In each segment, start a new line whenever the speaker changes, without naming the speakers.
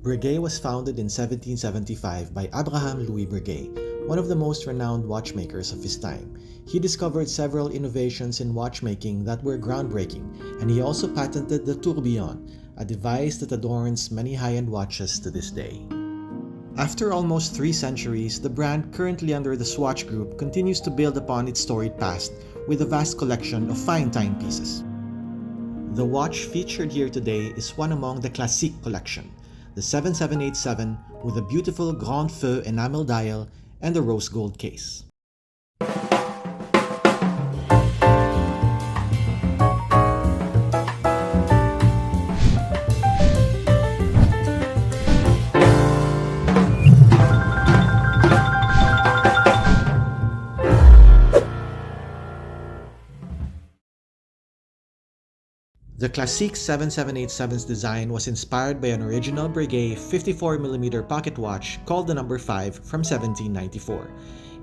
Breguet was founded in 1775 by Abraham Louis Breguet, one of the most renowned watchmakers of his time. He discovered several innovations in watchmaking that were groundbreaking, and he also patented the tourbillon, a device that adorns many high-end watches to this day. After almost 3 centuries, the brand currently under the Swatch Group continues to build upon its storied past with a vast collection of fine timepieces. The watch featured here today is one among the Classique collection, the 7787 with a beautiful Grand Feu enamel dial and a rose gold case. The Classique 7787's design was inspired by an original Breguet 54mm pocket watch called the No. 5 from 1794.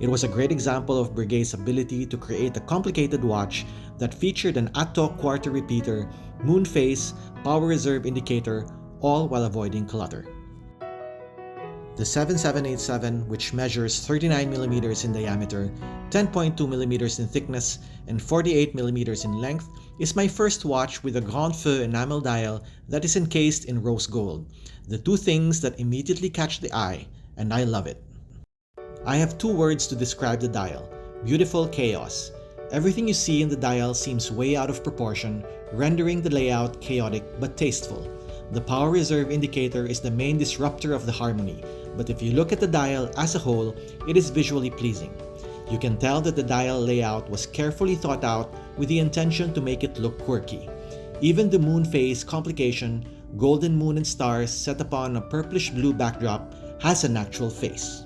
It was a great example of Breguet's ability to create a complicated watch that featured an Atto quarter repeater, moon phase, power reserve indicator, all while avoiding clutter. The 7787, which measures 39mm in diameter, 10.2mm in thickness, and 48mm in length, is my first watch with a Grand Feu enamel dial that is encased in rose gold, the two things that immediately catch the eye, and I love it. I have 2 words to describe the dial: beautiful chaos. Everything you see in the dial seems way out of proportion, rendering the layout chaotic but tasteful. The power reserve indicator is the main disruptor of the harmony, but if you look at the dial as a whole, it is visually pleasing. You can tell that the dial layout was carefully thought out with the intention to make it look quirky. Even the moon phase complication, golden moon and stars set upon a purplish blue backdrop, has an actual face.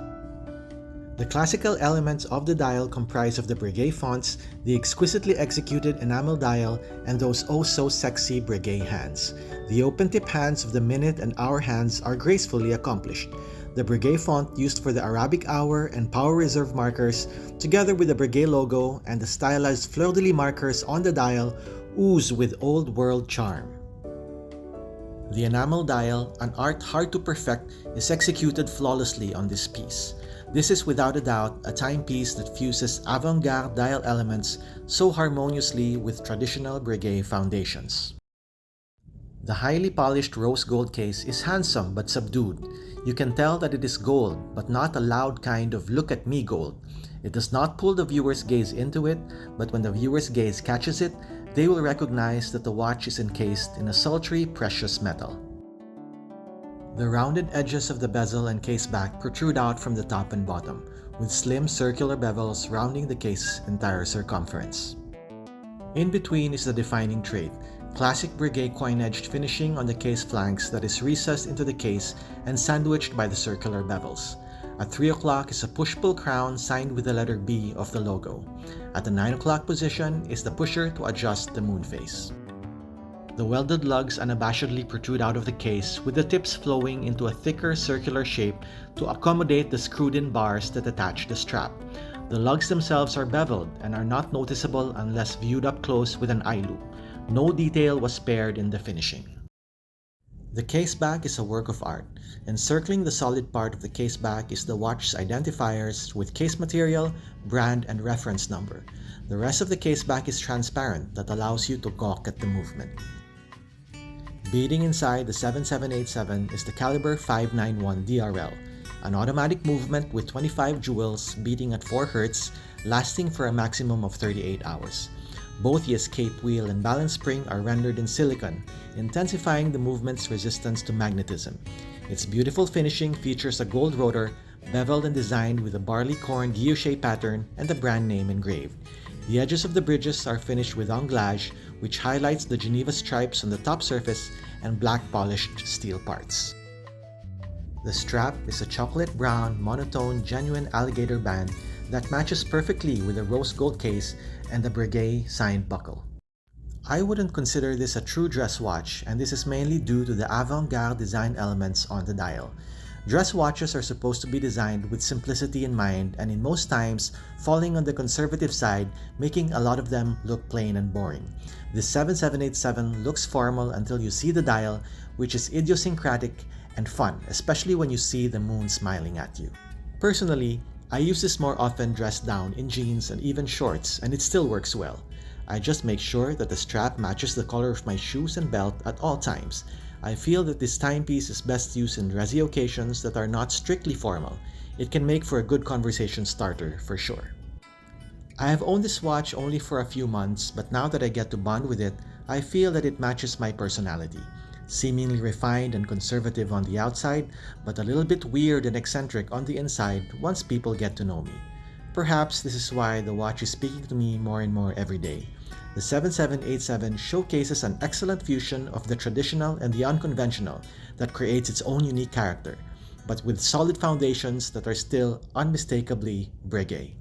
The classical elements of the dial comprise of the Breguet fonts, the exquisitely executed enamel dial, and those oh-so-sexy Breguet hands. The open-tip hands of the minute and hour hands are gracefully accomplished. The Breguet font used for the Arabic hour and power reserve markers, together with the Breguet logo and the stylized fleur-de-lis markers on the dial, ooze with old-world charm. The enamel dial, an art hard to perfect, is executed flawlessly on this piece. This is without a doubt a timepiece that fuses avant-garde dial elements so harmoniously with traditional Breguet foundations. The highly polished rose gold case is handsome but subdued. You can tell that it is gold, but not a loud kind of look at me gold. It does not pull the viewer's gaze into it, but when the viewer's gaze catches it, they will recognize that the watch is encased in a sultry, precious metal. The rounded edges of the bezel and case back protrude out from the top and bottom, with slim circular bevels rounding the case's entire circumference. In between is the defining trait, classic Breguet coin-edged finishing on the case flanks that is recessed into the case and sandwiched by the circular bevels. At 3 o'clock is a push-pull crown signed with the letter B of the logo. At the 9 o'clock position is the pusher to adjust the moon phase. The welded lugs unabashedly protrude out of the case, with the tips flowing into a thicker circular shape to accommodate the screwed-in bars that attach the strap. The lugs themselves are beveled and are not noticeable unless viewed up close with an eye loop. No detail was spared in the finishing. The case back is a work of art. Encircling the solid part of the case back is the watch's identifiers with case material, brand, and reference number. The rest of the case back is transparent that allows you to gawk at the movement. Beating inside the 7787 is the caliber 591 DRL, an automatic movement with 25 jewels beating at 4 Hz, lasting for a maximum of 38 hours. Both the escape wheel and balance spring are rendered in silicon, intensifying the movement's resistance to magnetism. Its beautiful finishing features a gold rotor, beveled and designed with a barley corn guilloche pattern and the brand name engraved. The edges of the bridges are finished with anglage, which highlights the Geneva stripes on the top surface and black polished steel parts. The strap is a chocolate brown, monotone, genuine alligator band that matches perfectly with the rose gold case and the Breguet signed buckle. I wouldn't consider this a true dress watch, and this is mainly due to the avant-garde design elements on the dial. Dress watches are supposed to be designed with simplicity in mind, and in most times falling on the conservative side, making a lot of them look plain and boring. This 7787 looks formal until you see the dial, which is idiosyncratic and fun, especially when you see the moon smiling at you. Personally, I use this more often dressed down in jeans and even shorts, and it still works well. I just make sure that the strap matches the color of my shoes and belt at all times. I feel that this timepiece is best used in dressy occasions that are not strictly formal. It can make for a good conversation starter for sure. I have owned this watch only for a few months, but now that I get to bond with it, I feel that it matches my personality. Seemingly refined and conservative on the outside, but a little bit weird and eccentric on the inside once people get to know me. Perhaps this is why the watch is speaking to me more and more every day. The 7787 showcases an excellent fusion of the traditional and the unconventional that creates its own unique character, but with solid foundations that are still unmistakably Breguet.